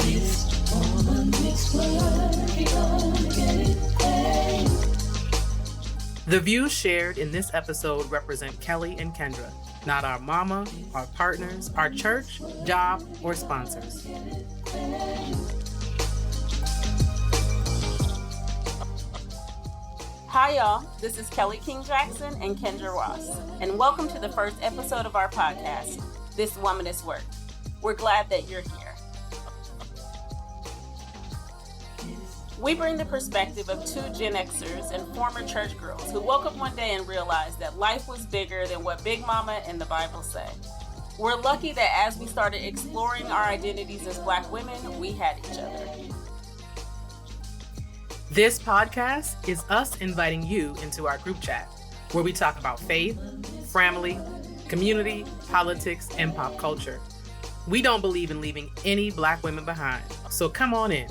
This womanist work, we gonna get it paid. The views shared in this episode represent Kelli and Kendra, not our mama, our partners, our church, job, or sponsors. Hi, y'all. This is Kelli King-Jackson and Kendra Ross, and welcome to the first episode of our podcast, This Womanist Work. We're glad that you're here. We bring the perspective of two Gen Xers and former church girls who woke up one day and realized that life was bigger than what Big Mama and the Bible say. We're lucky that as we started exploring our identities as Black women, we had each other. This podcast is us inviting you into our group chat, where we talk about faith, family, community, politics, and pop culture. We don't believe in leaving any Black women behind, so come on in.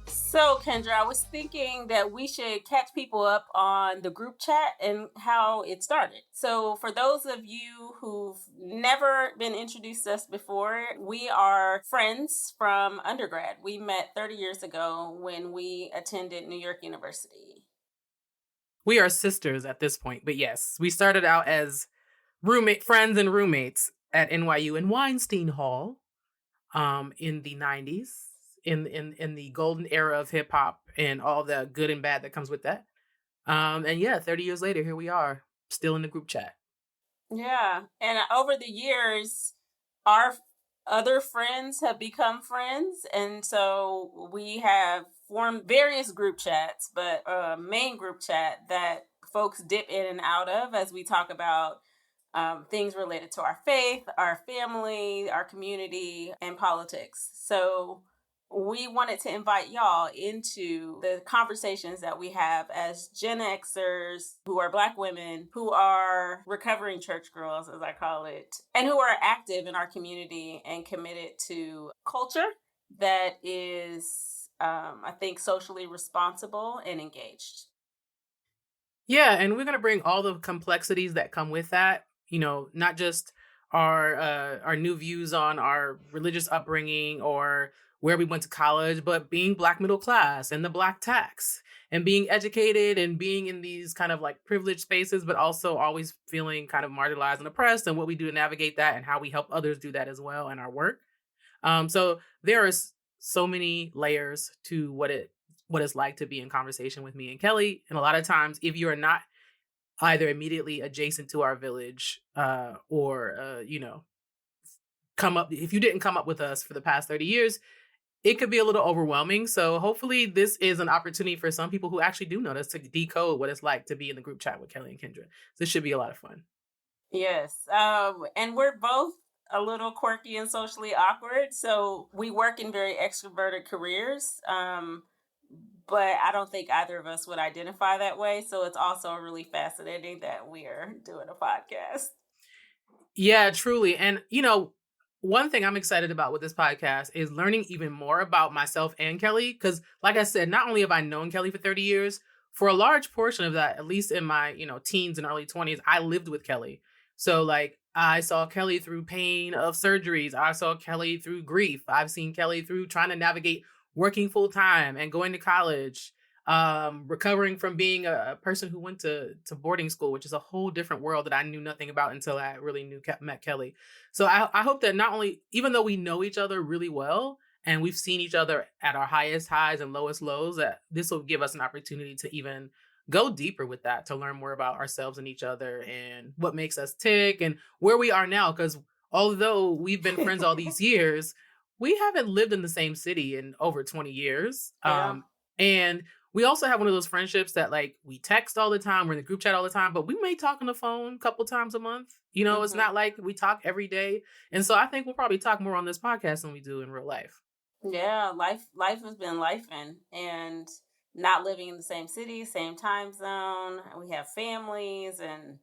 So, Kendra, I was thinking that we should catch people up on the group chat and how it started. So, for those of you who've never been introduced to us before, we are friends from undergrad. We met 30 years ago when we attended New York University. We are sisters at this point, but yes, we started out as friends and roommates at NYU in Weinstein Hall in the 90s. In the golden era of hip hop and all the good and bad that comes with that. And yeah, 30 years later, here we are, still in the group chat. Yeah. And over the years, our other friends have become friends. And so we have formed various group chats, but a main group chat that folks dip in and out of as we talk about things related to our faith, our family, our community, and politics. So we wanted to invite y'all into the conversations that we have as Gen Xers who are Black women, who are recovering church girls, as I call it, and who are active in our community and committed to culture that is, I think, socially responsible and engaged. Yeah, and we're going to bring all the complexities that come with that, not just our new views on our religious upbringing or where we went to college, but being Black middle class and the Black tax and being educated and being in these kind of like privileged spaces, but also always feeling kind of marginalized and oppressed, and what we do to navigate that and how we help others do that as well in our work. So there is so many layers to what it's like to be in conversation with me and Kelli. And a lot of times, if you're not either immediately adjacent to our village or if you didn't come up with us for the past 30 years, it could be a little overwhelming. So hopefully this is an opportunity for some people who actually do know this to decode what it's like to be in the group chat with Kelli and Kendra. This should be a lot of fun. Yes. And we're both a little quirky and socially awkward. So we work in very extroverted careers. But I don't think either of us would identify that way. So it's also really fascinating that we are doing a podcast. Yeah, truly. And, one thing I'm excited about with this podcast is learning even more about myself and Kelli. Because like I said, not only have I known Kelli for 30 years, for a large portion of that, at least in my, teens and early 20s, I lived with Kelli. So like I saw Kelli through pain of surgeries. I saw Kelli through grief. I've seen Kelli through trying to navigate working full time and going to college, recovering from being a person who went to boarding school, which is a whole different world that I knew nothing about until I really met Kelli. So I hope that not only, even though we know each other really well and we've seen each other at our highest highs and lowest lows, that this will give us an opportunity to even go deeper with that, to learn more about ourselves and each other and what makes us tick and where we are now. Because although we've been friends all these years, we haven't lived in the same city in over 20 years. Yeah. And we also have one of those friendships that like we text all the time, we're in the group chat all the time, but we may talk on the phone a couple times a month. It's not like we talk every day. And so I think we'll probably talk more on this podcast than we do in real life. Yeah, life has been lifing, and not living in the same city, same time zone. We have families and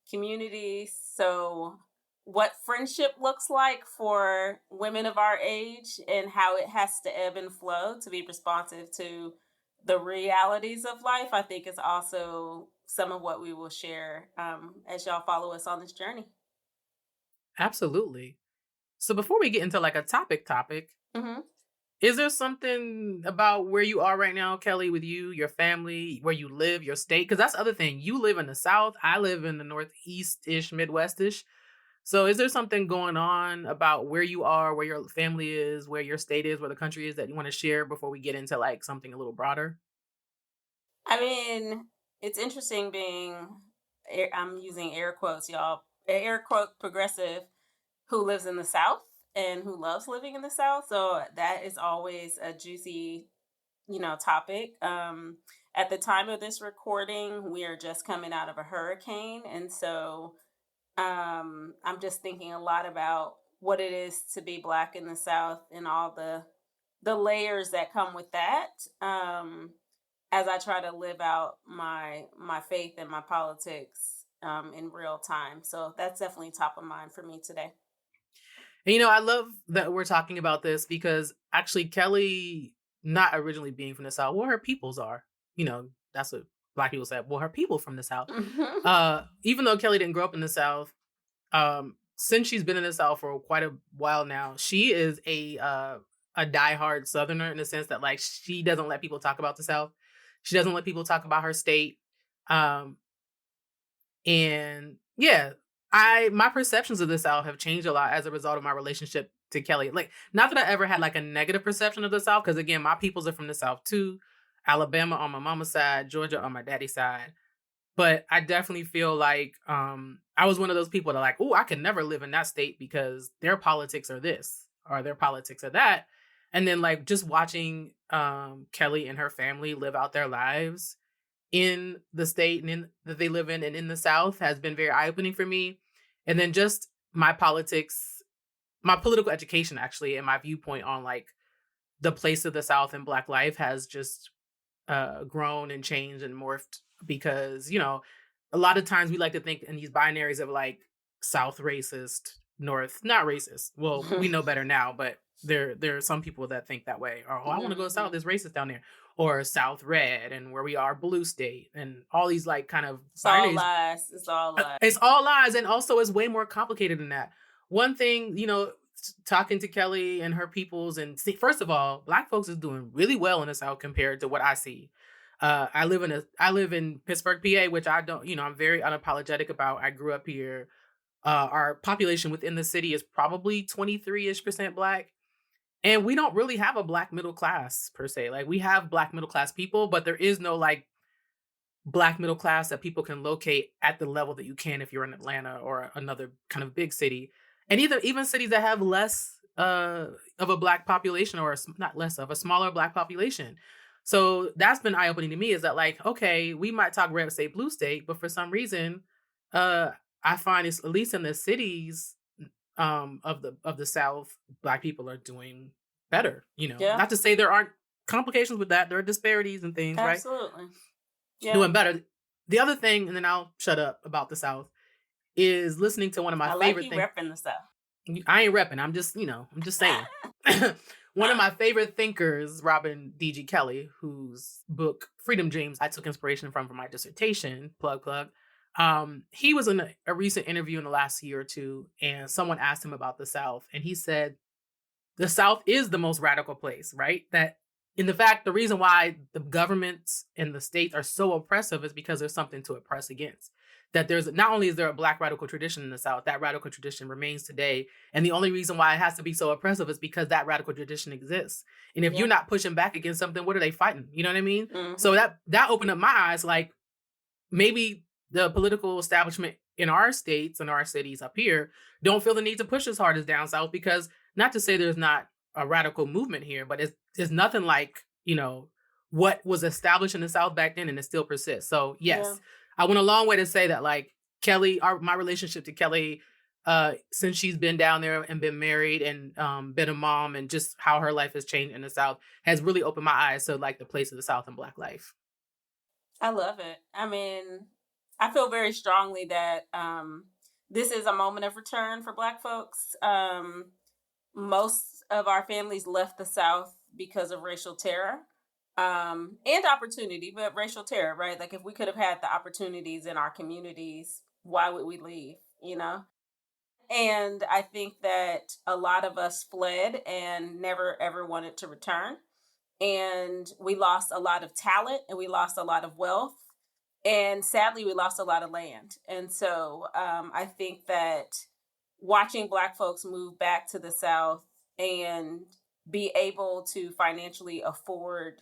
communities. So what friendship looks like for women of our age and how it has to ebb and flow to be responsive to the realities of life, I think is also some of what we will share as y'all follow us on this journey. Absolutely. So before we get into like a topic, Mm-hmm. is there something about where you are right now, Kelly, with you, your family, where you live, your state? Because that's the other thing. You live in the South. I live in the Northeast-ish, Midwest-ish. So is there something going on about where you are, where your family is, where your state is, where the country is that you want to share before we get into like something a little broader? I mean, it's interesting being, I'm using air quotes, y'all, air quote progressive who lives in the South and who loves living in the South. So that is always a juicy, topic. At the time of this recording, we are just coming out of a hurricane. And so I'm just thinking a lot about what it is to be Black in the South and all the layers that come with that. As I try to live out my faith and my politics in real time. So that's definitely top of mind for me today. And I love that we're talking about this because actually Kelly, not originally being from the South, well, her peoples are. That's what Black people said. Well, her people from the South. Even though Kelly didn't grow up in the South, since she's been in the South for quite a while now, she is a diehard Southerner in the sense that like she doesn't let people talk about the South. She doesn't let people talk about her state. And yeah, my perceptions of the South have changed a lot as a result of my relationship to Kelly. Like, not that I ever had like a negative perception of the South, because again, my peoples are from the South too. Alabama on my mama's side, Georgia on my daddy's side. But I definitely feel like I was one of those people that like, oh, I could never live in that state because their politics are this or their politics are that. And then like just watching Kelly and her family live out their lives in the state that they live in and in the South has been very eye-opening for me. And then just my political education actually, and my viewpoint on like the place of the South and Black life has just grown and changed and morphed because, a lot of times we like to think in these binaries of like South racist, North not racist. Well, we know better now, but there are some people that think that way. Or, I want to go South, there's racist down there. Or South red, and where we are blue state, and all these like kind of it's all lies. It's all lies. It's all lies, and also it's way more complicated than that. One thing, talking to Kelly and her peoples, and see, first of all, Black folks is doing really well in the South compared to what I see. I live in Pittsburgh, PA, which I don't, I'm very unapologetic about. I grew up here. Our population within the city is probably 23-ish% Black. And we don't really have a Black middle class per se. Like, we have Black middle class people, but there is no like Black middle class that people can locate at the level that you can if you're in Atlanta or another kind of big city. And even cities that have less of a Black population, or not less of a smaller Black population. So that's been eye-opening to me, is that like, okay, we might talk red state, blue state, but for some reason, I find it's at least in the cities of the South, Black people are doing better. Yeah. Not to say there aren't complications with that. There are disparities and things, Absolutely. right? Yeah. Doing better. The other thing, and then I'll shut up about the South, is listening to one of my favorite things. Repping the South. I ain't repping. I'm just saying. One of my favorite thinkers, Robin D.G. Kelly, whose book Freedom Dreams I took inspiration from for my dissertation, plug. He was in a recent interview in the last year or two, and someone asked him about the South, and he said, the South is the most radical place, right? That in the fact, the reason why the governments and the states are so oppressive is because there's something to oppress against. That there's not only is there a Black radical tradition in the South, that radical tradition remains today. And the only reason why it has to be so oppressive is because that radical tradition exists. And if you're not pushing back against something, what are they fighting? You know what I mean? Mm-hmm. So that opened up my eyes. Like, maybe the political establishment in our states and our cities up here don't feel the need to push as hard as down South, because not to say there's not a radical movement here, but it's nothing like, what was established in the South back then, and it still persists. So yes, I went a long way to say that, like, Kelly, my relationship to Kelly, since she's been down there and been married and been a mom, and just how her life has changed in the South has really opened my eyes to like the place of the South and Black life. I love it. I mean, I feel very strongly that this is a moment of return for Black folks. Most of our families left the South because of racial terror and opportunity, but racial terror, right? Like, if we could have had the opportunities in our communities, why would we leave, And I think that a lot of us fled and never ever wanted to return. And we lost a lot of talent and we lost a lot of wealth. And sadly, we lost a lot of land. And so I think that watching Black folks move back to the South and be able to financially afford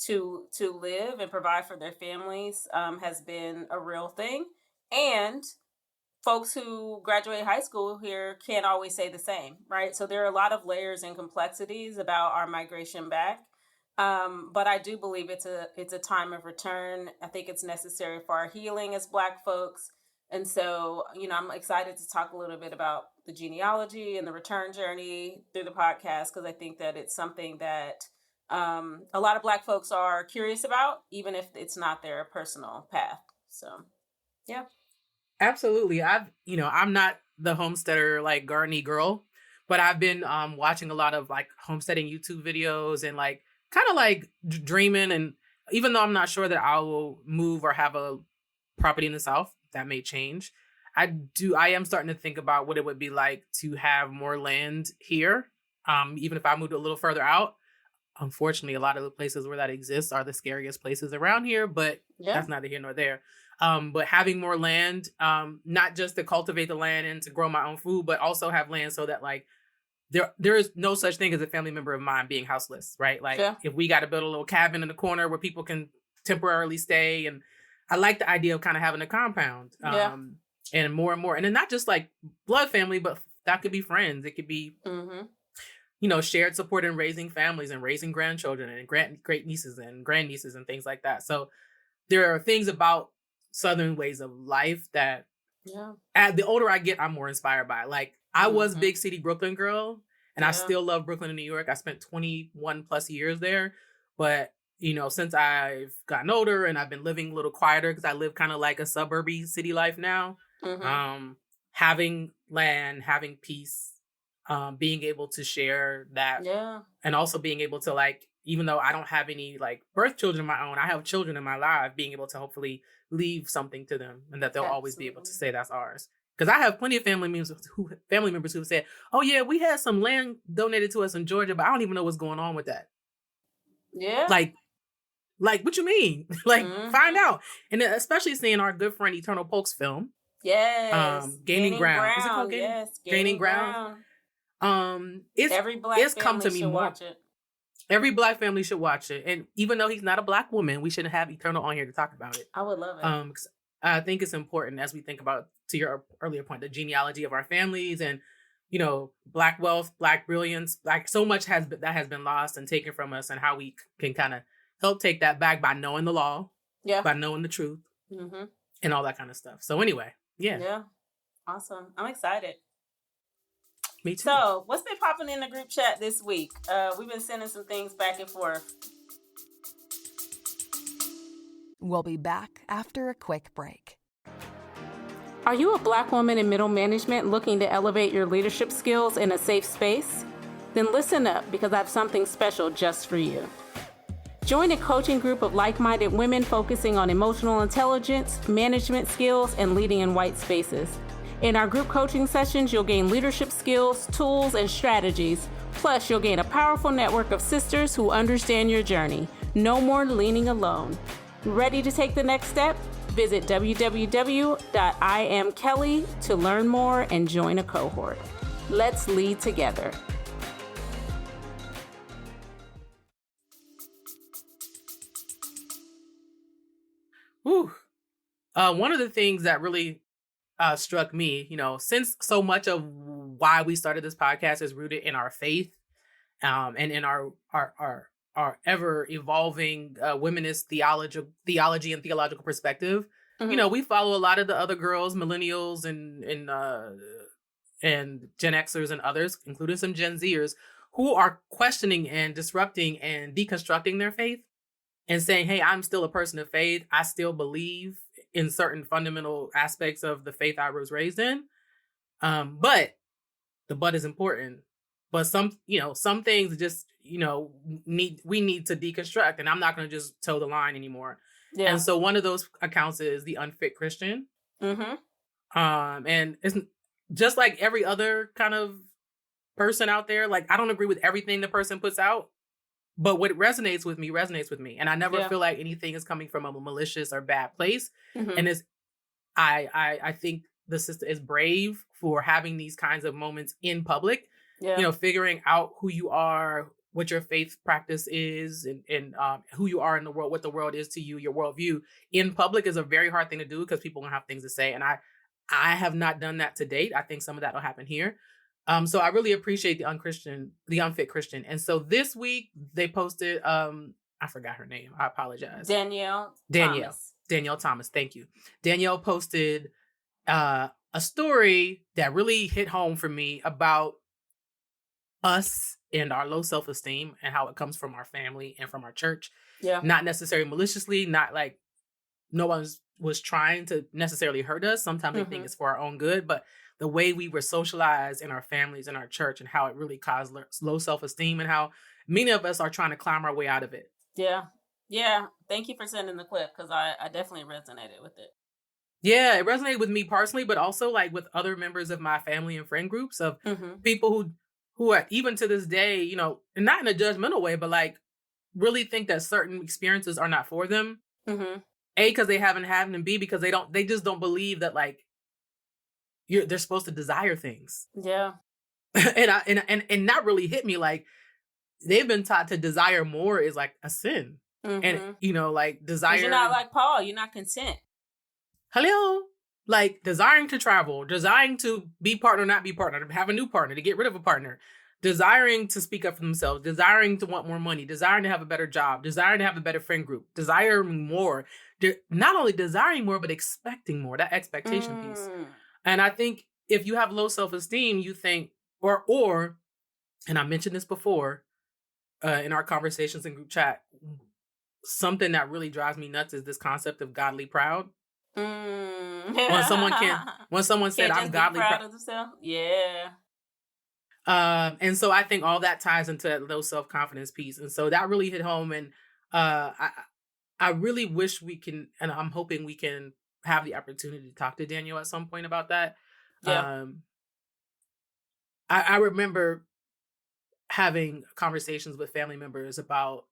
to live and provide for their families has been a real thing. And folks who graduate high school here can't always say the same, right? So there are a lot of layers and complexities about our migration back. But I do believe it's a time of return. I think it's necessary for our healing as Black folks. And so, I'm excited to talk a little bit about the genealogy and the return journey through the podcast, because I think that it's something that a lot of Black folks are curious about, even if it's not their personal path. So, yeah. Absolutely. I'm not the homesteader, like, gardening girl, but I've been watching a lot of, like, homesteading YouTube videos and, like, kind of like dreaming. And even though I'm not sure that I will move or have a property in the South, that may change. I am starting to think about what it would be like to have more land here. Even if I moved a little further out. Unfortunately, a lot of the places where that exists are the scariest places around here, but that's neither here nor there. But having more land, not just to cultivate the land and to grow my own food, but also have land so that, like, there is no such thing as a family member of mine being houseless, right? Like, if we got to build a little cabin in the corner where people can temporarily stay. And I like the idea of kind of having a compound and more. And then not just like blood family, but that could be friends. It could be, shared support in raising families and raising grandchildren and great nieces and grandnieces and things like that. So there are things about Southern ways of life that the older I get, I'm more inspired by. Like, I was big city Brooklyn girl, and I still love Brooklyn and New York. I spent 21 plus years there. But, since I've gotten older and I've been living a little quieter, because I live kind of like a suburby city life now, having land, having peace, being able to share that, and also being able to, like, even though I don't have any, like, birth children of my own, I have children in my life, being able to hopefully leave something to them and that they'll always be able to say that's ours. Because I have plenty of family members who have said, oh yeah, we had some land donated to us in Georgia, but I don't even know what's going on with that. Yeah. Like what you mean? Like, find out. And especially seeing our good friend Eternal Polk's film. Yes. Gaining Ground. Is it called Gaining Ground? Every Black family should watch it. Every Black family should watch it. And even though he's not a Black woman, we shouldn't have Eternal on here to talk about it. I would love it. I think it's important as we think about, to your earlier point, the genealogy of our families and, Black wealth, Black brilliance, so much has been lost and taken from us, and how we can kind of help take that back by knowing the law, by knowing the truth, and all that kind of stuff. So anyway, yeah, awesome. I'm excited. Me too. So, what's been popping in the group chat this week? We've been sending some things back and forth. We'll be back after a quick break. Are you a Black woman in middle management looking to elevate your leadership skills in a safe space? Then listen up, because I have something special just for you. Join a coaching group of like-minded women focusing on emotional intelligence, management skills, and leading in white spaces. In our group coaching sessions, you'll gain leadership skills, tools, and strategies. Plus, you'll gain a powerful network of sisters who understand your journey. No more leaning alone. Ready to take the next step? Visit www.iamkelly to learn more and join a cohort. Let's lead together. Whew. One of the things that really struck me, since so much of why we started this podcast is rooted in our faith, and in our ever evolving womanist theology and theological perspective. We follow a lot of the other girls, millennials and Gen Xers and others, including some Gen Zers, who are questioning and disrupting and deconstructing their faith and saying, hey, I'm still a person of faith. I still believe in certain fundamental aspects of the faith I was raised in. But the but is important. But some things just, we need to deconstruct, and I'm not going to just toe the line anymore. Yeah. And so one of those accounts is The Unfit Christian. And just like every other kind of person out there, like I don't agree with everything the person puts out, but what resonates with me. And I never feel like anything is coming from a malicious or bad place. Mm-hmm. And I think the sister is brave for having these kinds of moments in public, figuring out who you are, what your faith practice is, and who you are in the world, what the world is to you, your worldview in public is a very hard thing to do because people gonna have things to say. And I have not done that to date. I think some of that will happen here. So I really appreciate the unfit Christian. And so this week they posted, I forgot her name. I apologize. Danielle Thomas. Thank you. Danielle posted a story that really hit home for me about us and our low self-esteem and how it comes from our family and from our church. Yeah. Not necessarily maliciously, not like no one was trying to necessarily hurt us. Sometimes they think it's for our own good, but the way we were socialized in our families and our church and how it really caused low self-esteem and how many of us are trying to climb our way out of it. Yeah. Yeah. Thank you for sending the clip because I definitely resonated with it. Yeah, it resonated with me personally, but also like with other members of my family and friend groups of people who are even to this day, you know, and not in a judgmental way, but like really think that certain experiences are not for them. A, because they haven't had them, and B, because they just don't believe that like they're supposed to desire things. Yeah. and that really hit me. Like they've been taught to desire more is like a sin. And you know, like desire. You're not like Paul, you're not content. Hello. Like desiring to travel, desiring to be partner, not be partner, to have a new partner, to get rid of a partner, desiring to speak up for themselves, desiring to want more money, desiring to have a better job, desiring to have a better friend group, desiring more, not only desiring more, but expecting more, that expectation piece. And I think if you have low self-esteem, you think, or, and I mentioned this before in our conversations in group chat, something that really drives me nuts is this concept of godly proud. When someone said I'm godly proud of themselves. Yeah. And so I think all that ties into that low self-confidence piece. And so that really hit home. And I really wish we can, and I'm hoping we can have the opportunity to talk to Daniel at some point about that. Yeah. I remember having conversations with family members about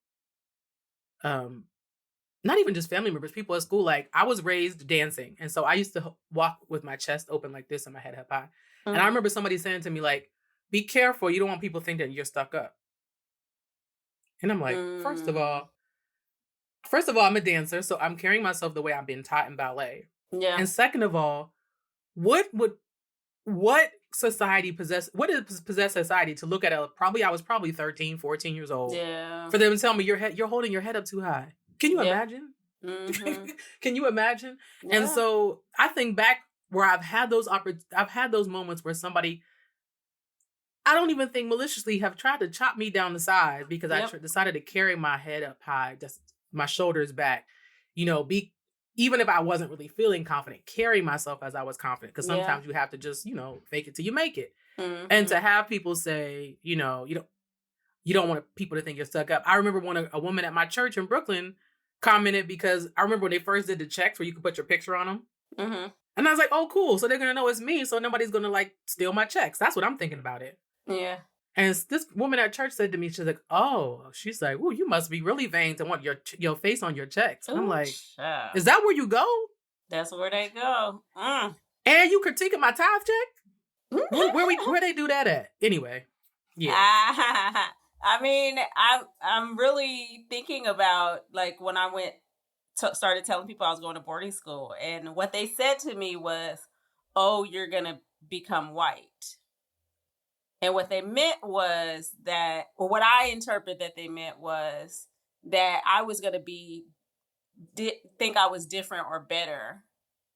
not even just family members, people at school. Like I was raised dancing. And so I used to walk with my chest open like this and my head up high. And I remember somebody saying to me, like, be careful. You don't want people to think that you're stuck up. And I'm like, first of all, I'm a dancer. So I'm carrying myself the way I've been taught in ballet. Yeah. And second of all, what society what does possess society to look at I was probably 13, 14 years old. Yeah. For them to tell me you're holding your head up too high. Can you imagine? Can you imagine? Yeah. And so I think back where I've had those moments where somebody, I don't even think maliciously, have tried to chop me down the sides because I decided to carry my head up high, just my shoulders back, you know, even if I wasn't really feeling confident, carry myself as I was confident. Because sometimes you have to just, you know, fake it till you make it. And to have people say, you know, you don't want people to think you're stuck up. I remember when a woman at my church in Brooklyn commented, because I remember when they first did the checks where you could put your picture on them. And I was like, oh, cool. So they're going to know it's me. So nobody's going to like steal my checks. That's what I'm thinking about it. Yeah. And this woman at church said to me, she's like, she's like, you must be really vain to want your face on your checks. And I'm like, is that where you go? That's where they go. And you critiquing my tithe check? Where they do that at? Anyway. Yeah. I mean, I'm really thinking about like when I started telling people I was going to boarding school, and what they said to me was, "Oh, you're gonna become white." And what they meant was that, or what I interpret that they meant was that I was gonna think I was different or better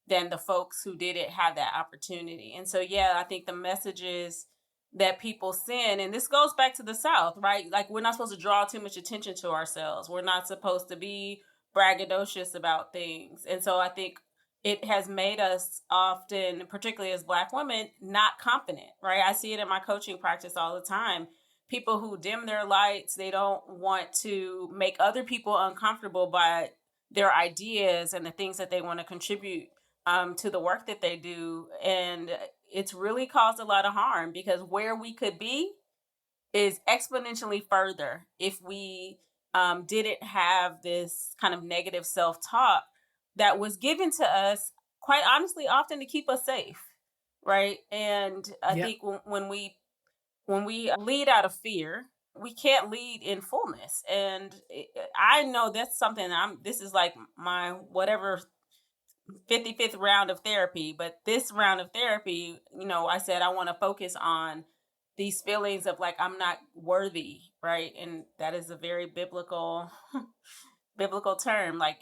than the folks who didn't have that opportunity. And so, I think the messages that people send, and this goes back to the South, right? Like we're not supposed to draw too much attention to ourselves. We're not supposed to be braggadocious about things. And so I think it has made us often, particularly as Black women, not confident, right? I see it in my coaching practice all the time. People who dim their lights, they don't want to make other people uncomfortable by their ideas and the things that they want to contribute to the work that they do. And it's really caused a lot of harm, because where we could be is exponentially further if we didn't have this kind of negative self-talk that was given to us, quite honestly, often to keep us safe, right? And I Yep. think when we lead out of fear, we can't lead in fullness. And I know that's something this is like my whatever 55th round of therapy, but this round of therapy, I said I want to focus on these feelings of like I'm not worthy, right? And that is a very biblical term. Like,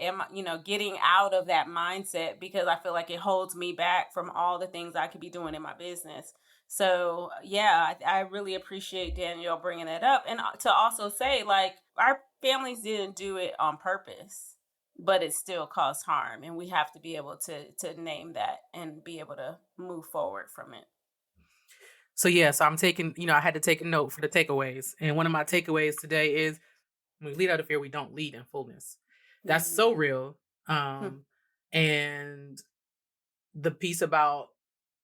getting out of that mindset, because I feel like it holds me back from all the things I could be doing in my business. So yeah, I really appreciate Danielle bringing that up, and to also say, like, our families didn't do it on purpose, but it still caused harm, and we have to be able to name that and be able to move forward from it. So I'm taking, I had to take a note for the takeaways. And one of my takeaways today is, when we lead out of fear, we don't lead in fullness. That's so real. And the piece about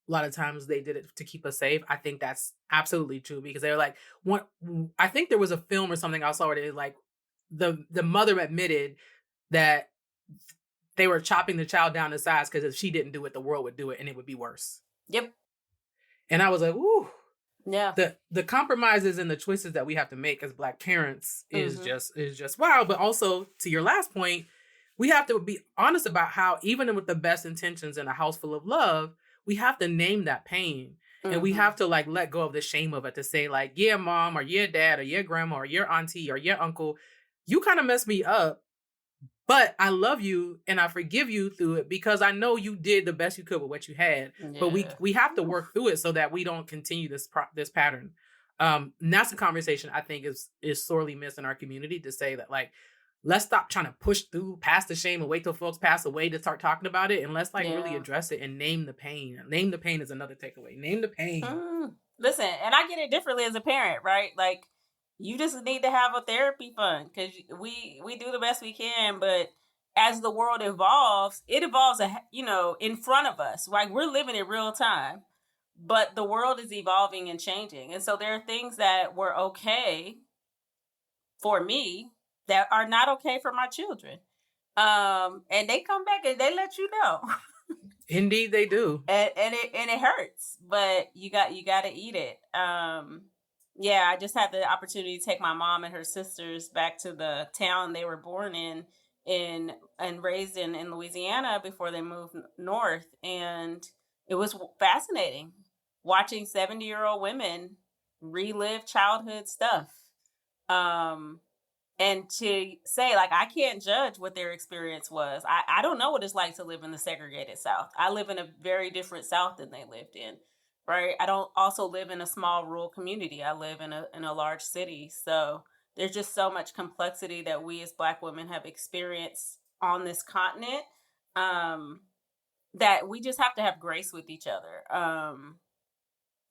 a lot of times they did it to keep us safe, I think that's absolutely true, because they're like, I think there was a film or something I saw where they like, the mother admitted that they were chopping the child down to size because if she didn't do it, the world would do it and it would be worse. Yep. And I was like, ooh. Yeah. The compromises and the choices that we have to make as Black parents is just wow. But also, to your last point, we have to be honest about how, even with the best intentions in a house full of love, we have to name that pain. And we have to like let go of the shame of it, to say like, yeah, mom, or yeah, dad, or yeah, grandma, or your auntie, or your uncle, you kind of messed me up, but I love you and I forgive you through it, because I know you did the best you could with what you had. Yeah. But we have to work through it so that we don't continue this pattern. And that's a conversation I think is sorely missed in our community, to say that, like, let's stop trying to push through past the shame and wait till folks pass away to start talking about it. And let's really address it and name the pain. Name the pain is another takeaway. Name the pain. Listen, and I get it differently as a parent, right? Like, you just need to have a therapy fund, because we do the best we can. But as the world evolves, it evolves, in front of us. Like, we're living in real time, but the world is evolving and changing. And so there are things that were okay for me that are not okay for my children. And they come back and they let you know. Indeed, they do. And it hurts, but you got to eat it. Yeah, I just had the opportunity to take my mom and her sisters back to the town they were born in and raised in Louisiana before they moved north. And it was fascinating watching 70-year-old women relive childhood stuff. And to say, like, I can't judge what their experience was. I don't know what it's like to live in the segregated South. I live in a very different South than they lived in, right? I don't also live in a small rural community. I live in a large city. So there's just so much complexity that we as Black women have experienced on this continent, that we just have to have grace with each other,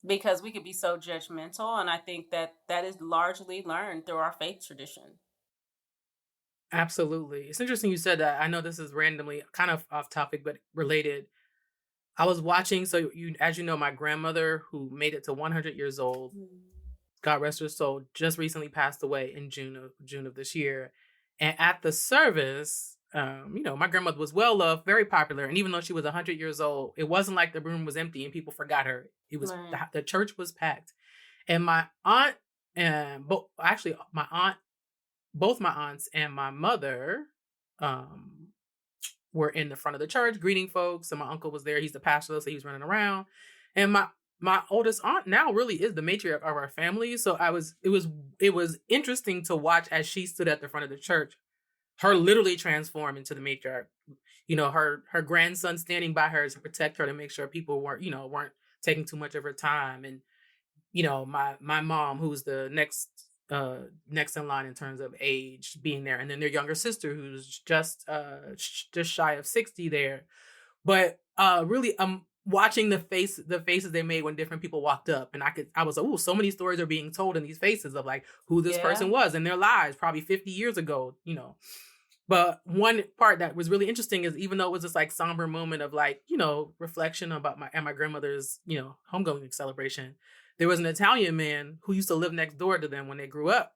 because we could be so judgmental. And I think that is largely learned through our faith tradition. Absolutely. It's interesting you said that. I know this is randomly kind of off topic, but related. I was watching, as you know, my grandmother, who made it to 100 years old, God rest her soul, just recently passed away in June of this year. And at the service, my grandmother was well loved, very popular. And even though she was 100 years old, it wasn't like the room was empty and people forgot her. It was the church was packed. And my aunt and both my aunts and my mother were in the front of the church greeting folks, and my uncle was there. He's the pastor, so he was running around. And my oldest aunt now really is the matriarch of our family. So it was interesting to watch as she stood at the front of the church, her literally transform into the matriarch. Her grandson standing by her to protect her, to make sure people weren't taking too much of her time. And my mom, who's the next in line in terms of age, being there, and then their younger sister, who's just shy of 60 there. But really, watching the faces they made when different people walked up, and I was like, oh, so many stories are being told in these faces of like who this person was in their lives, probably 50 years ago, But one part that was really interesting is even though it was this like somber moment of like, reflection about my grandmother's, homegoing celebration, there was an Italian man who used to live next door to them when they grew up,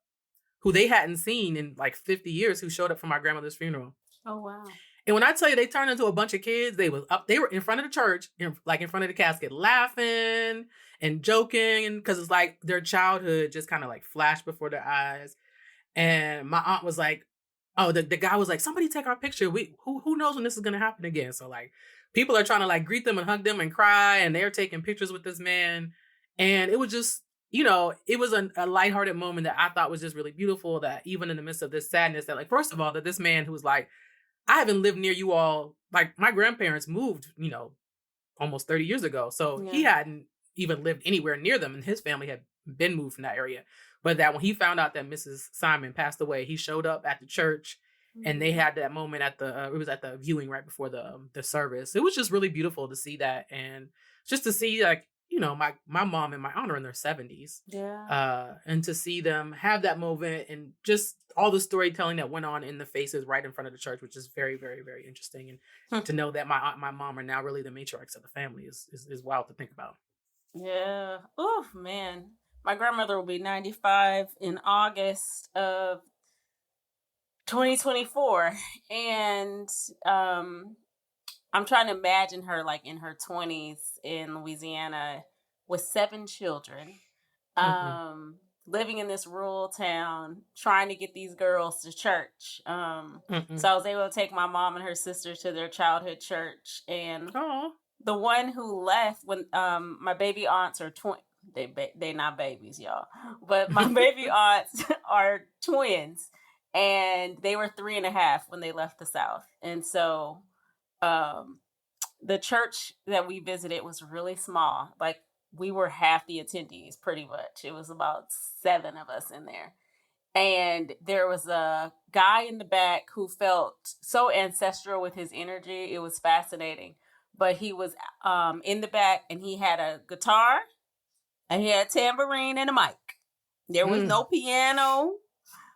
who they hadn't seen in like 50 years, who showed up for my grandmother's funeral. Oh, wow. And when I tell you they turned into a bunch of kids, they were in front of the church, in front of the casket, laughing and joking, because it's like their childhood just kind of like flashed before their eyes. And my aunt was like, oh, the guy was like, somebody take our picture. Who knows when this is gonna happen again? So like people are trying to like greet them and hug them and cry, and they're taking pictures with this man. And it was just, it was a lighthearted moment that I thought was just really beautiful, that even in the midst of this sadness, that like, first of all, that this man who was like, I haven't lived near you all, like my grandparents moved, almost 30 years ago. So he hadn't even lived anywhere near them, and his family had been moved from that area. But that when he found out that Mrs. Simon passed away, he showed up at the church, and they had that moment at it was at the viewing right before the service. It was just really beautiful to see that, and just to see like, my mom and my aunt are in their 70s. Yeah. And to see them have that moment, and just all the storytelling that went on in the faces right in front of the church, which is very, very, very interesting. And to know that my aunt and my mom are now really the matriarchs of the family is wild to think about. Yeah. Oh, man. My grandmother will be 95 in August of 2024. And I'm trying to imagine her like in her 20s in Louisiana with 7 children, living in this rural town, trying to get these girls to church. So I was able to take my mom and her sister to their childhood church. And the one who left when my baby aunts are they not babies, y'all, but my baby aunts are twins, and they were 3.5 when they left the South. And so the church that we visited was really small. Like we were half the attendees, pretty much. It was about 7 of us in there. And there was a guy in the back who felt so ancestral with his energy. It was fascinating. But he was in the back, and he had a guitar, and he had a tambourine and a mic. There was no piano,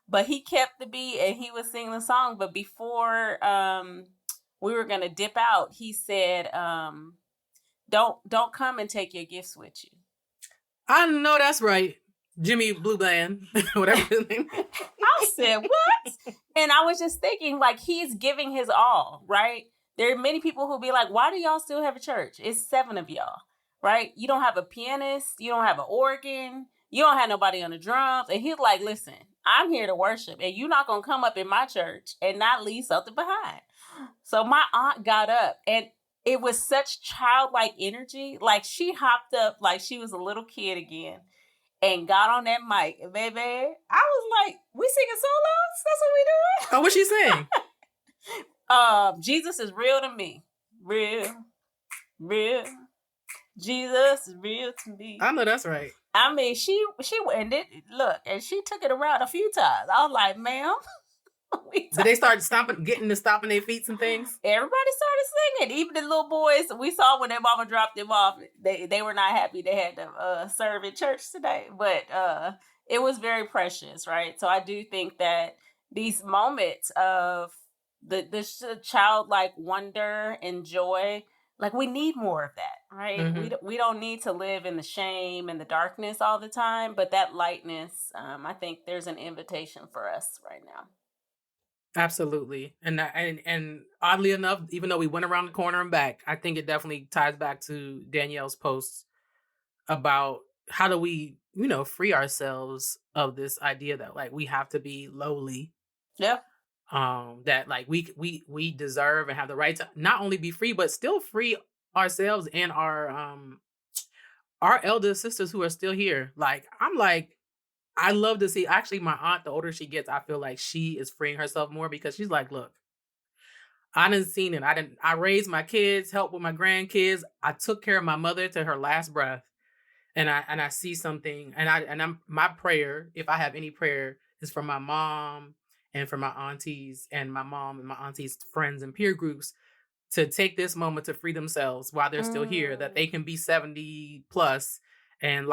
but he kept the beat, and he was singing the song. But before we were going to dip out, he said, don't come and take your gifts with you. I know that's right. Jimmy Blue Band, whatever his name. I said, what? And I was just thinking, like, he's giving his all, right? There are many people who be like, why do y'all still have a church? It's 7 of y'all, right? You don't have a pianist. You don't have an organ. You don't have nobody on the drums. And he's like, listen, I'm here to worship, and you're not going to come up in my church and not leave something behind. So my aunt got up, and it was such childlike energy. Like she hopped up like she was a little kid again and got on that mic. And baby, I was like, we singing solos? That's what we doing? Oh, what she saying? Jesus is real to me. Real. Jesus is real to me. I know that's right. I mean, she went and she took it around a few times. I was like, ma'am. Did they start getting to stomping their feet and things? Everybody started singing. Even the little boys we saw when their mama dropped them off, they were not happy they had to serve in church today. But it was very precious, right? So I do think that these moments of the childlike wonder and joy, like we need more of that, right? Mm-hmm. We don't need to live in the shame and the darkness all the time, but that lightness, I think there's an invitation for us right now. Absolutely. And oddly enough, even though we went around the corner and back, I think it definitely ties back to Danielle's posts about how do we, free ourselves of this idea that like we have to be lowly. Yeah. That like we deserve and have the right to not only be free, but still free ourselves and our elder sisters who are still here. Like, I'm like, I love to see, actually, my aunt, the older she gets, I feel like she is freeing herself more because she's like, look, I done seen it. I raised my kids, helped with my grandkids. I took care of my mother to her last breath. And I see something, and I'm my prayer, if I have any prayer, is for my mom and for my aunties and my mom and my aunties' friends and peer groups to take this moment to free themselves while they're still here, that they can be 70 plus and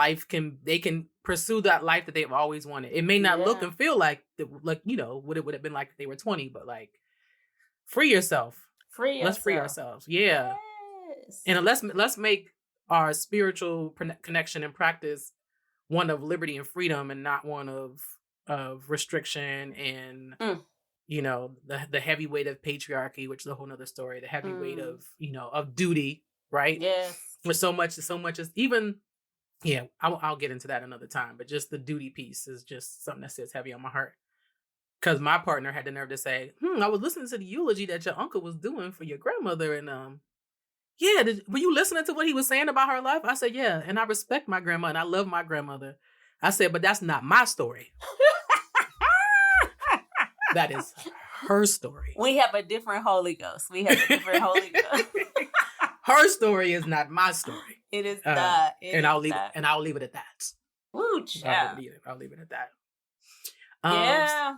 they can pursue that life that they've always wanted. It may not look and feel like what it would have been like if they were 20, but like free yourself. Free yourself. Let's free ourselves. Yeah. Yes. And let's make our spiritual connection and practice one of liberty and freedom, and not one of restriction and the heavy weight of patriarchy, which is a whole nother story. The heavy weight of of duty, right? Yes. With so much is even. Yeah, I'll get into that another time. But just the duty piece is just something that sits heavy on my heart. Because my partner had the nerve to say, I was listening to the eulogy that your uncle was doing for your grandmother. And were you listening to what he was saying about her life? I said, yeah. And I respect my grandma and I love my grandmother. I said, but that's not my story. That is her story. We have a different Holy Ghost. Her story is not my story. It is not. I'll leave it at that. Woo, child. I'll leave it at that. Yeah.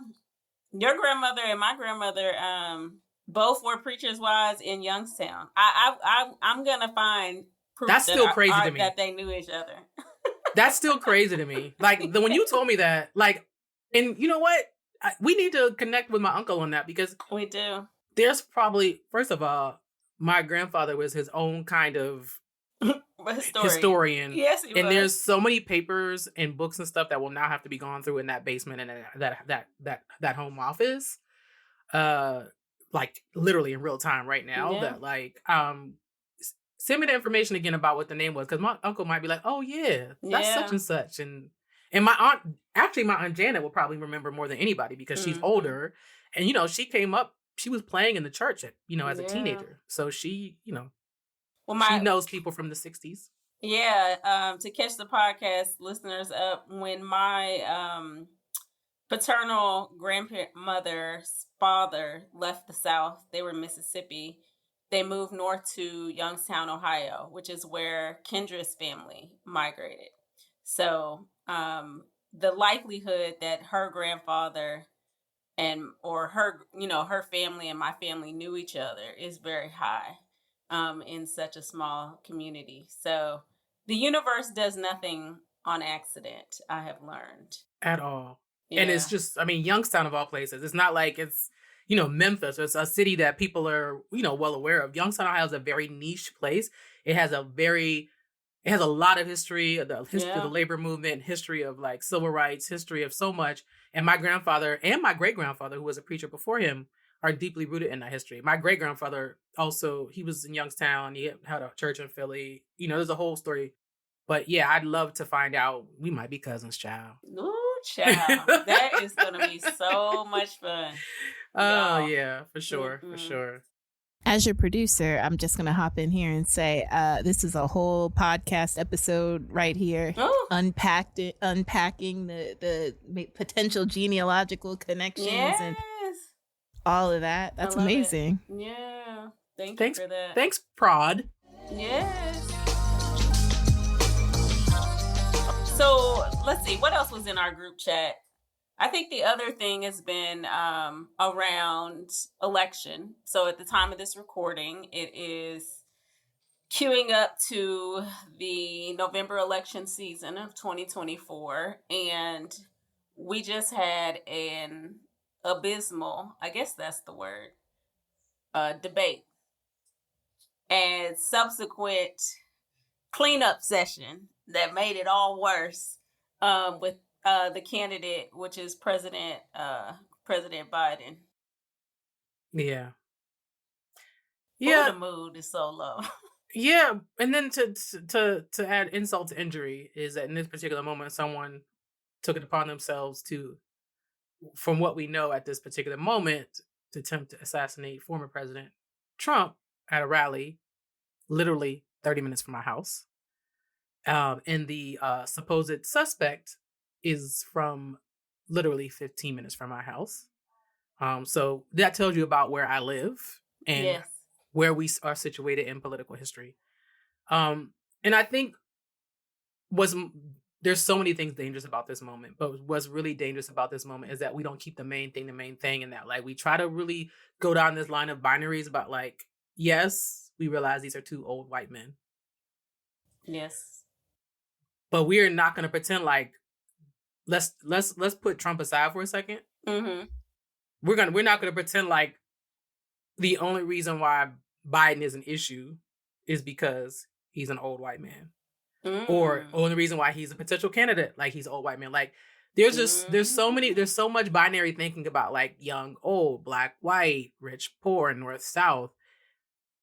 Your grandmother and my grandmother both were preachers' wives in Youngstown. I'm gonna find proof that's still crazy to me that they knew each other. That's still crazy to me. Like when you told me that, like, and you know what? We need to connect with my uncle on that, because we do. There's probably, first of all, my grandfather was his own kind of historian. Yes, he and was. There's so many papers and books and stuff that will now have to be gone through in that basement and that home office, like literally in real time right now. Yeah. That like send me the information again about what the name was, because my uncle might be like, oh yeah, that's such and such, and my aunt Janet will probably remember more than anybody, because she's older, and she came up. She was playing in the church as a teenager. So she, she knows people from the 60s. Yeah. To catch the podcast listeners up, when my paternal grandmother's father left the South, they were in Mississippi. They moved north to Youngstown, Ohio, which is where Kendra's family migrated. So the likelihood that her grandfather or her family and my family knew each other is very high in such a small community. So the universe does nothing on accident, I have learned. At all. Yeah. And it's just, Youngstown of all places. It's not like it's, Memphis. It's a city that people are, well aware of. Youngstown, Ohio is a very niche place. It has a lot of history, of the labor movement, history of like civil rights, history of so much. And my grandfather and my great-grandfather, who was a preacher before him, are deeply rooted in that history. My great-grandfather also, he was in Youngstown. He had a church in Philly. There's a whole story. But yeah, I'd love to find out. We might be cousins, child. Ooh, child. That is going to be so much fun. Oh, yeah, for sure. Mm-hmm. For sure. As your producer, I'm just going to hop in here and say this is a whole podcast episode right here, unpacking the potential genealogical connections and all of that. That's amazing. It. Yeah. Thanks for that. Thanks, Prod. Yes. So let's see. What else was in our group chat? I think the other thing has been around election. So at the time of this recording, it is queuing up to the November election season of 2024. And we just had an abysmal, I guess that's the word, debate and subsequent cleanup session that made it all worse with the candidate, which is President Biden. Yeah. Yeah. The mood is so low. Yeah. And then to add insult to injury is that in this particular moment, someone took it upon themselves to, from what we know at this particular moment, to attempt to assassinate former President Trump at a rally, literally 30 minutes from my house. And the supposed suspect is from literally 15 minutes from my house. So that tells you about where I live and where we are situated in political history. And I think there's so many things dangerous about this moment, but what's really dangerous about this moment is that we don't keep the main thing, and that like we try to really go down this line of binaries about like, yes, we realize these are two old white men. Yes. But we're not going to pretend like, let's put Trump aside for a second. Mm-hmm. We're not going to pretend like the only reason why Biden is an issue is because he's an old white man. Or only reason why he's a potential candidate, like he's an old white man. Like there's so much binary thinking about like young, old, black, white, rich, poor, north, south,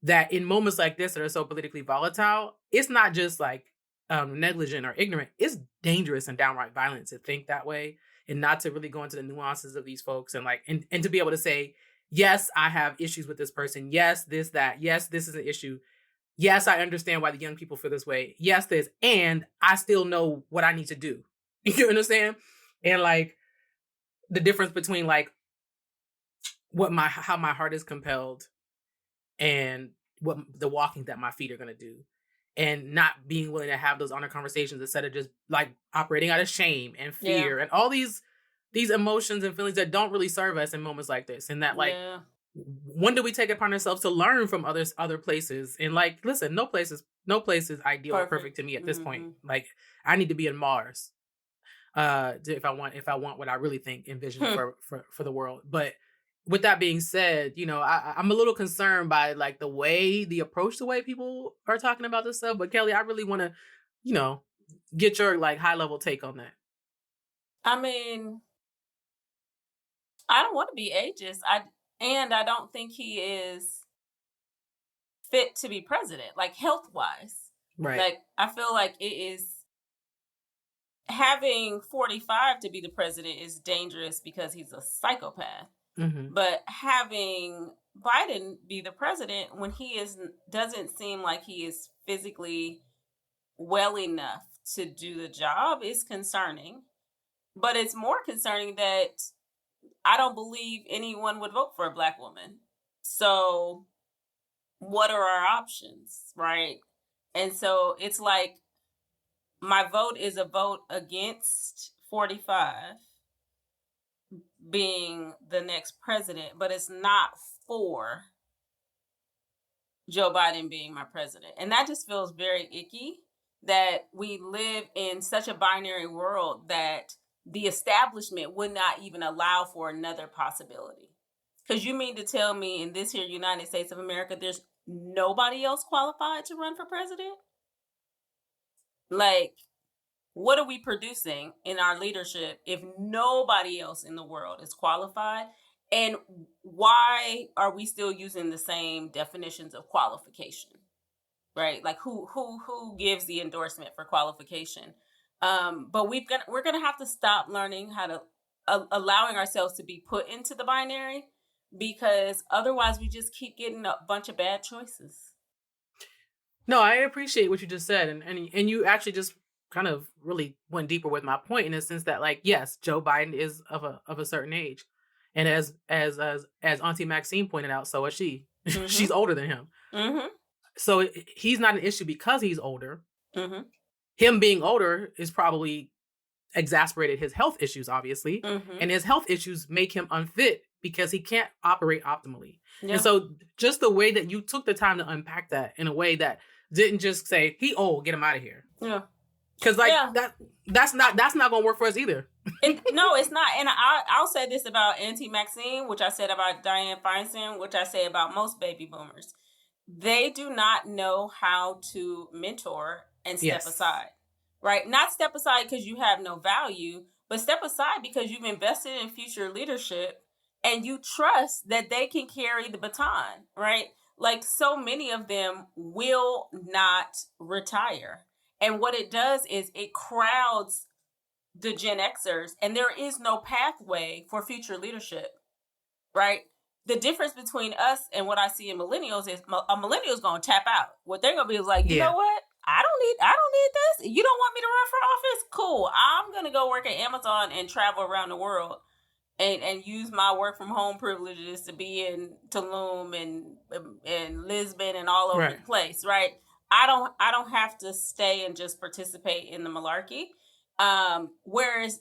that in moments like this that are so politically volatile, it's not just like negligent or ignorant. It's dangerous and downright violent to think that way and not to really go into the nuances of these folks and like and to be able to say, yes, I have issues with this person. Yes, this, that. Yes, this is an issue. Yes, I understand why the young people feel this way. Yes, this, and I still know what I need to do. You understand? And like the difference between like how my heart is compelled and what the walking that my feet are gonna do, and not being willing to have those honor conversations instead of just like operating out of shame and fear and all these emotions and feelings that don't really serve us in moments like this. And that like. When do we take it upon ourselves to learn from other places? And like, listen, no place is ideal or perfect to me at this point. Like, I need to be in Mars, if I want what I really think envision for the world. But with that being said, you know, I'm a little concerned by like the approach, the way people are talking about this stuff. But Kelli, I really want to, you know, get your like high level take on that. I mean, I don't want to be ageist. And I don't think he is fit to be president, like health-wise. Right. Like, I feel like it is having 45 to be the president is dangerous because he's a psychopath. Mm-hmm. But having Biden be the president when he doesn't seem like he is physically well enough to do the job is concerning. But it's more concerning that I don't believe anyone would vote for a black woman. So what are our options, right? And so it's like my vote is a vote against 45 being the next president, but it's not for Joe Biden being my president. And that just feels very icky that we live in such a binary world that the establishment would not even allow for another possibility. Because you mean to tell me in this here United States of America, there's nobody else qualified to run for president? Like, what are we producing in our leadership if nobody else in the world is qualified? And why are we still using the same definitions of qualification? Right? Like who gives the endorsement for qualification? But we're gonna have to stop learning how to allowing ourselves to be put into the binary, because otherwise we just keep getting a bunch of bad choices. No, I appreciate what you just said, and you actually just kind of really went deeper with my point in the sense that, like, yes, Joe Biden is of a certain age, and as Auntie Maxine pointed out, so is she. Mm-hmm. She's older than him, mm-hmm. So he's not an issue because he's older. Mm-hmm. Him being older is probably exacerbated his health issues, obviously. Mm-hmm. And his health issues make him unfit because he can't operate optimally. Yeah. And so just the way that you took the time to unpack that in a way that didn't just say, he old, get him out of here. Yeah. Because that's not going to work for us either. No, it's not. And I'll say this about Auntie Maxine, which I said about Dianne Feinstein, which I say about most baby boomers. They do not know how to mentor and step aside, right? Not step aside because you have no value, but step aside because you've invested in future leadership and you trust that they can carry the baton, right? Like, so many of them will not retire. And what it does is it crowds the Gen Xers, and there is no pathway for future leadership, right? The difference between us and what I see in millennials is a millennial's going to tap out. What they're going to be is like, you know what? I don't need this. You don't want me to run for office? Cool. I'm going to go work at Amazon and travel around the world and use my work from home privileges to be in Tulum and Lisbon and all over the place, right? I don't have to stay and just participate in the malarkey. Whereas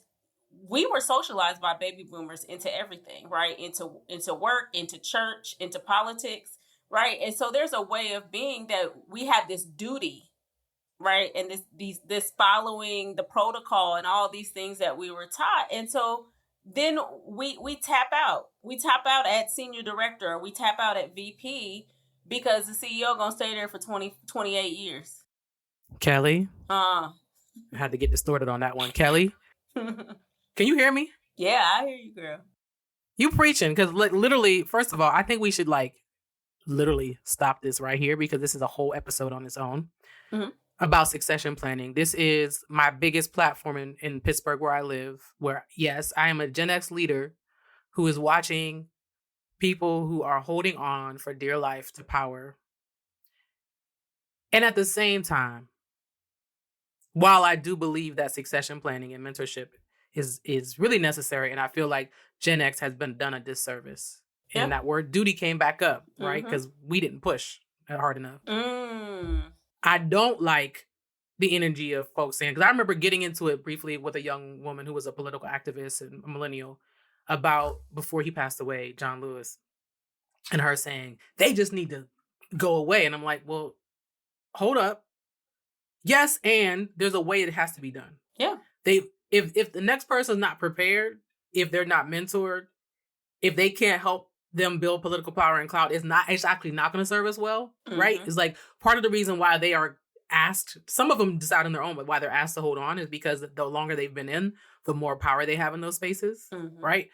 we were socialized by baby boomers into everything, right? Into work, into church, into politics, right? And so there's a way of being that we have this duty, right? And this following the protocol and all these things that we were taught. And so then we tap out. We tap out at senior director. We tap out at VP because the CEO gonna stay there for 28 years. Kelli, I had to get distorted on that one. Kelli, can you hear me? Yeah, I hear you, girl. You preaching, because literally, first of all, I think we should literally stop this right here, because this is a whole episode on its own about succession planning. This is my biggest platform in Pittsburgh, where I live, where, yes, I am a Gen X leader who is watching people who are holding on for dear life to power. And at the same time, while I do believe that succession planning and mentorship is really necessary, and I feel like Gen X has been done a disservice. Yeah. And that word duty came back up, right? Because we didn't push hard enough. I don't like the energy of folks saying, because I remember getting into it briefly with a young woman who was a political activist and a millennial about, before he passed away, John Lewis, and her saying, they just need to go away. And I'm like, well, hold up. Yes, and there's a way it has to be done. Yeah. If the next person's not prepared, if they're not mentored, if they can't help them build political power and clout, it's actually not going to serve us well, right? It's like part of the reason why they are asked, some of them decide on their own, but why they're asked to hold on is because the longer they've been in, the more power they have in those spaces, right?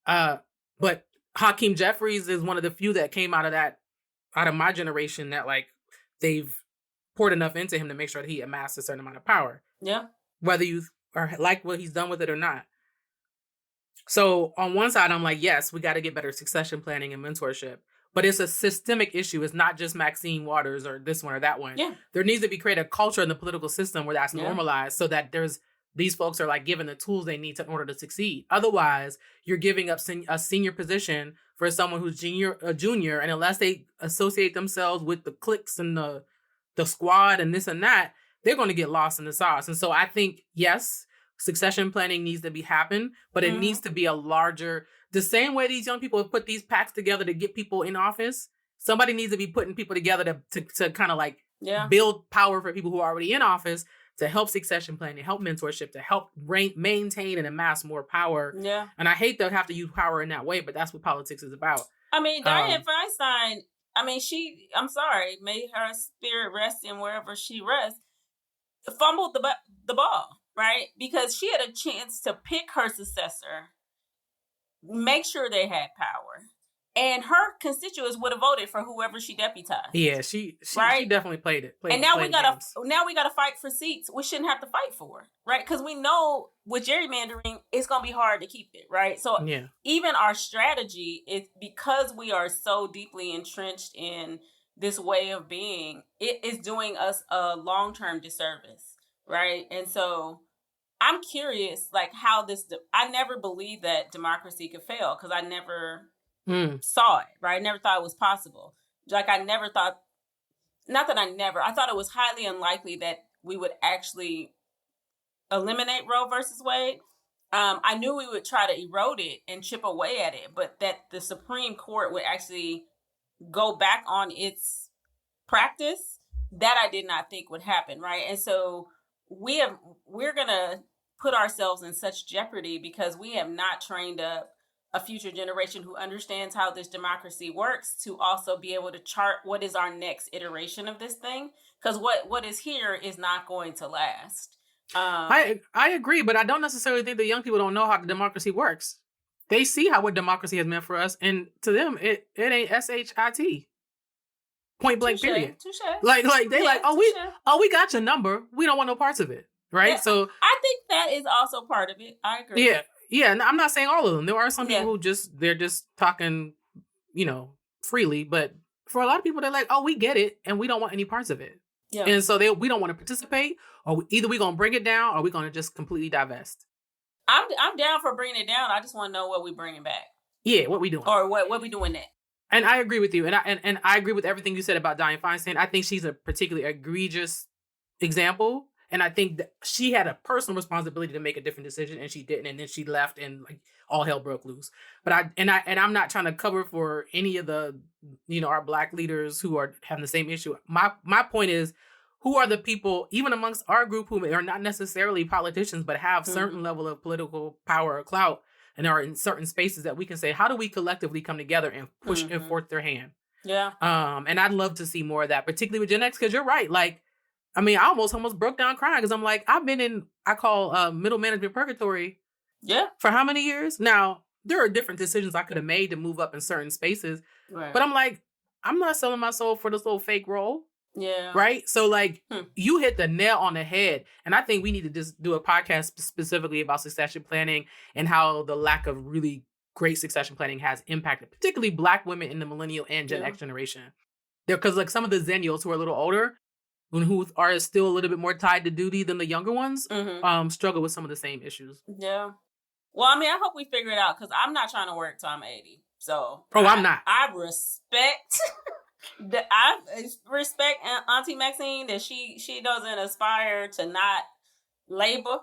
But Hakeem Jeffries is one of the few that came out of my generation that they've poured enough into him to make sure that he amassed a certain amount of power. Yeah. Whether you or like what he's done with it or not. So on one side, I'm like, yes, we got to get better succession planning and mentorship. But it's a systemic issue. It's not just Maxine Waters or this one or that one. Yeah. There needs to be created a culture in the political system where that's normalized, so that these folks are given the tools they need in order to succeed. Otherwise, you're giving up a senior position for someone who's a junior, and unless they associate themselves with the cliques and the squad and this and that, they're going to get lost in the sauce. And so I think, yes, succession planning needs to happen, but it needs to be a larger, the same way these young people have put these packs together to get people in office. Somebody needs to be putting people together to kind of build power for people who are already in office, to help succession planning, help mentorship, to help maintain and amass more power. Yeah. And I hate to have to use power in that way, but that's what politics is about. I mean, Dianne Feinstein, I'm sorry, may her spirit rest in wherever she rests, fumbled the ball, right? Because she had a chance to pick her successor, make sure they had power, and her constituents would have voted for whoever she deputized. Yeah, she definitely played it. And now we gotta fight for seats we shouldn't have to fight for, right? Because we know with gerrymandering, it's gonna be hard to keep it, right? So even our strategy is, because we are so deeply entrenched in this way of being, it is doing us a long-term disservice, right? And so I'm curious, how I never believed that democracy could fail, because I never saw it, right? I never thought it was possible. I never thought, I thought it was highly unlikely that we would actually eliminate Roe versus Wade. I knew we would try to erode it and chip away at it, but that the Supreme Court would actually go back on its practice, that I did not think would happen, right? And so we're gonna put ourselves in such jeopardy because we have not trained up a future generation who understands how this democracy works to also be able to chart what is our next iteration of this thing, because what is here is not going to last. I agree, but I don't necessarily think the young people don't know how the democracy works. They see what democracy has meant for us, and to them, it ain't SHIT. Point blank, period. Touché. We got your number. We don't want no parts of it, right? Yeah, so I think that is also part of it. I agree. Yeah. Yeah, I'm not saying all of them. There are some people who they're just talking, freely. But for a lot of people, they're like, oh, we get it, and we don't want any parts of it. Yeah. And so we don't want to participate, or either we're going to bring it down, or we're going to just completely divest. I'm down for bringing it down. I just want to know what we're bringing back. Yeah, what we doing. Or what we doing next. And I agree with you. And I agree with everything you said about Dianne Feinstein. I think she's a particularly egregious example. And I think that she had a personal responsibility to make a different decision, and she didn't. And then she left, and all hell broke loose. But I'm not trying to cover for any of the, our Black leaders who are having the same issue. My point is, who are the people, even amongst our group, who are not necessarily politicians, but have certain level of political power or clout, and are in certain spaces that we can say, how do we collectively come together and push and forth their hand? Yeah. And I'd love to see more of that, particularly with Gen X, because you're right. Like, I mean, I almost broke down crying because I'm like, I've been in, I call middle management purgatory. Yeah. For how many years? Now, there are different decisions I could have made to move up in certain spaces. Right. But I'm like, I'm not selling my soul for this little fake role. Yeah. Right? So like, you hit the nail on the head. And I think we need to just do a podcast specifically about succession planning and how the lack of really great succession planning has impacted particularly Black women in the millennial and Gen X generation. Because like some of the Zennials who are a little older, who are still a little bit more tied to duty than the younger ones, struggle with some of the same issues. Yeah. Well, I mean, I hope we figure it out because I'm not trying to work till I'm 80. So I'm not. I respect I respect Auntie Maxine that she doesn't aspire to not labor,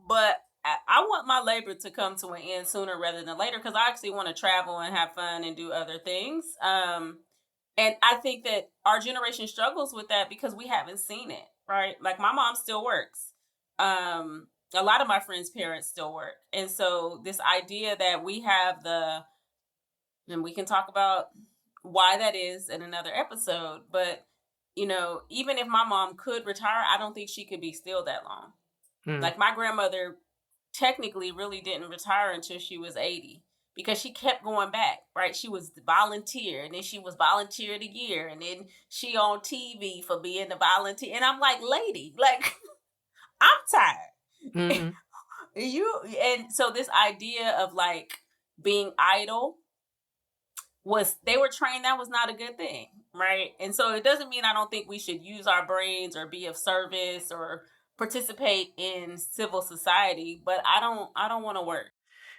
but I want my labor to come to an end sooner rather than later because I actually want to travel and have fun and do other things. And I think that our generation struggles with that because we haven't seen it, right? Like my mom still works. A lot of my friends' parents still work. And so this idea that we have and we can talk about why that is in another episode, but you know, even if my mom could retire, I don't think she could be still that long. Like my grandmother technically really didn't retire until she was 80 because she kept going back, right? She was volunteer and then she was volunteer of the year and then she on TV for being the volunteer. And I'm like, lady, like I'm tired. And so this idea of like being idle they were trained that was not a good thing, right? And so it doesn't mean I don't think we should use our brains or be of service or participate in civil society, but I don't want to work.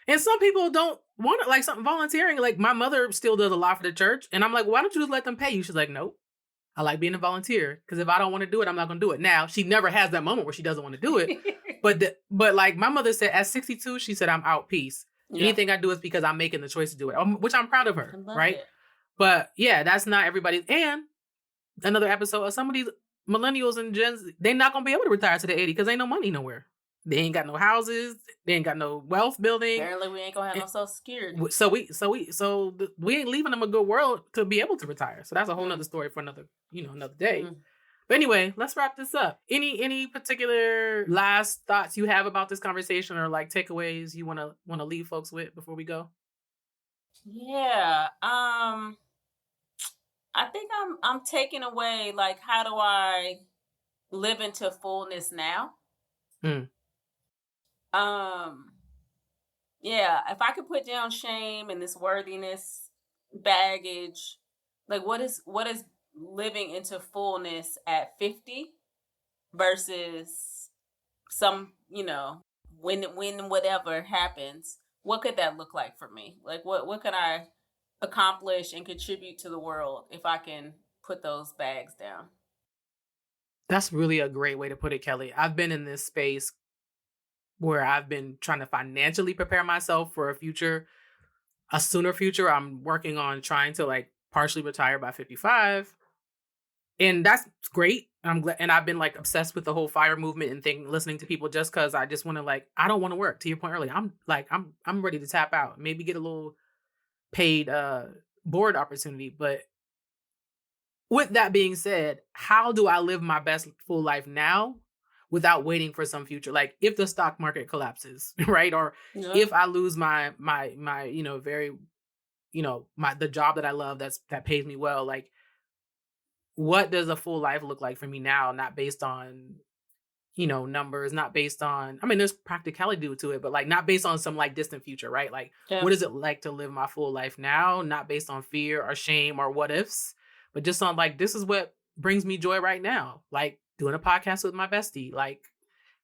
And some people don't want it, like something volunteering. Like my mother still does a lot for the church, and I'm like, why don't you just let them pay you? She's like, nope. I like being a volunteer because if I don't want to do it, I'm not going to do it. Now, she never has that moment where she doesn't want to do it. but like my mother said, at 62, she said, I'm out, peace. Yeah. Anything I do is because I'm making the choice to do it, which I'm proud of her, right? It. But yeah, that's not everybody. And another episode of some of these millennials and gens, they're not going to be able to retire to the 80 because ain't no money nowhere. They ain't got no houses. They ain't got no wealth building. Apparently, we ain't gonna have no Social Security. So we ain't leaving them a good world to be able to retire. So that's a whole nother story for another day. But anyway, let's wrap this up. Any particular last thoughts you have about this conversation or like takeaways you want to leave folks with before we go? Yeah. I think I'm taking away like how do I live into fullness now? Yeah, if I could put down shame and this worthiness baggage, like what is living into fullness at 50 versus some, when whatever happens, what could that look like for me? Like what can I accomplish and contribute to the world if I can put those bags down? That's really a great way to put it, Kelly. I've been in this space where I've been trying to financially prepare myself for a sooner future. I'm working on trying to like partially retire by 55. And that's great. I'm glad. And I've been like obsessed with the whole FIRE movement and listening to people just cause I just want to like, I don't want to work, to your point earlier. I'm ready to tap out, maybe get a little paid board opportunity. But with that being said, how do I live my best full life now without waiting for some future? Like if the stock market collapses, right? Or if I lose my very, the job that I love that pays me well, like what does a full life look like for me now? Not based on, numbers, not based on, there's practicality to it, but like not based on some like distant future, right? Like what is it like to live my full life now? Not based on fear or shame or what ifs, but just on like, this is what brings me joy right now. Like doing a podcast with my bestie, like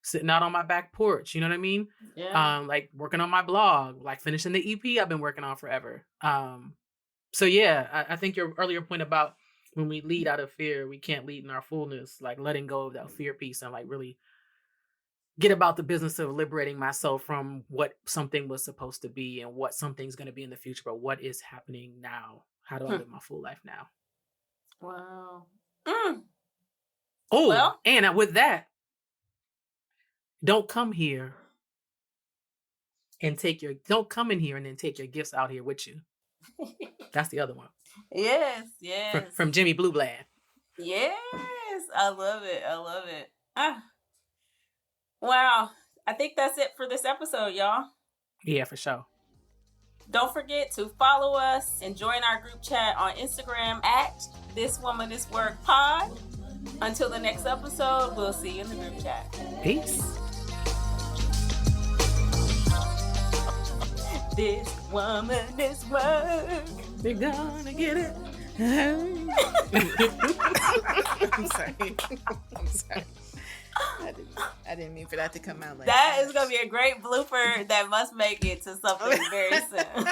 sitting out on my back porch, you know what I mean? Yeah. Like working on my blog, like finishing the EP I've been working on forever. So yeah, I think your earlier point about when we lead out of fear, we can't lead in our fullness, like letting go of that fear piece and like really get about the business of liberating myself from what something was supposed to be and what something's going to be in the future, but what is happening now? How do I live my full life now? Wow. Oh, well, and with that, don't come here and don't come in here and then take your gifts out here with you. That's the other one. Yes. From Jimmy Blue Blad. Yes, I love it. Wow. I think that's it for this episode, y'all. Yeah, for sure. Don't forget to follow us and join our group chat on Instagram at This Womanist Work Pod. Until the next episode, we'll see you in the group chat. Peace. This Womanist Work. We're gonna get it. I'm sorry. I didn't mean for that to come out like that. That is going to be a great blooper that must make it to something very soon.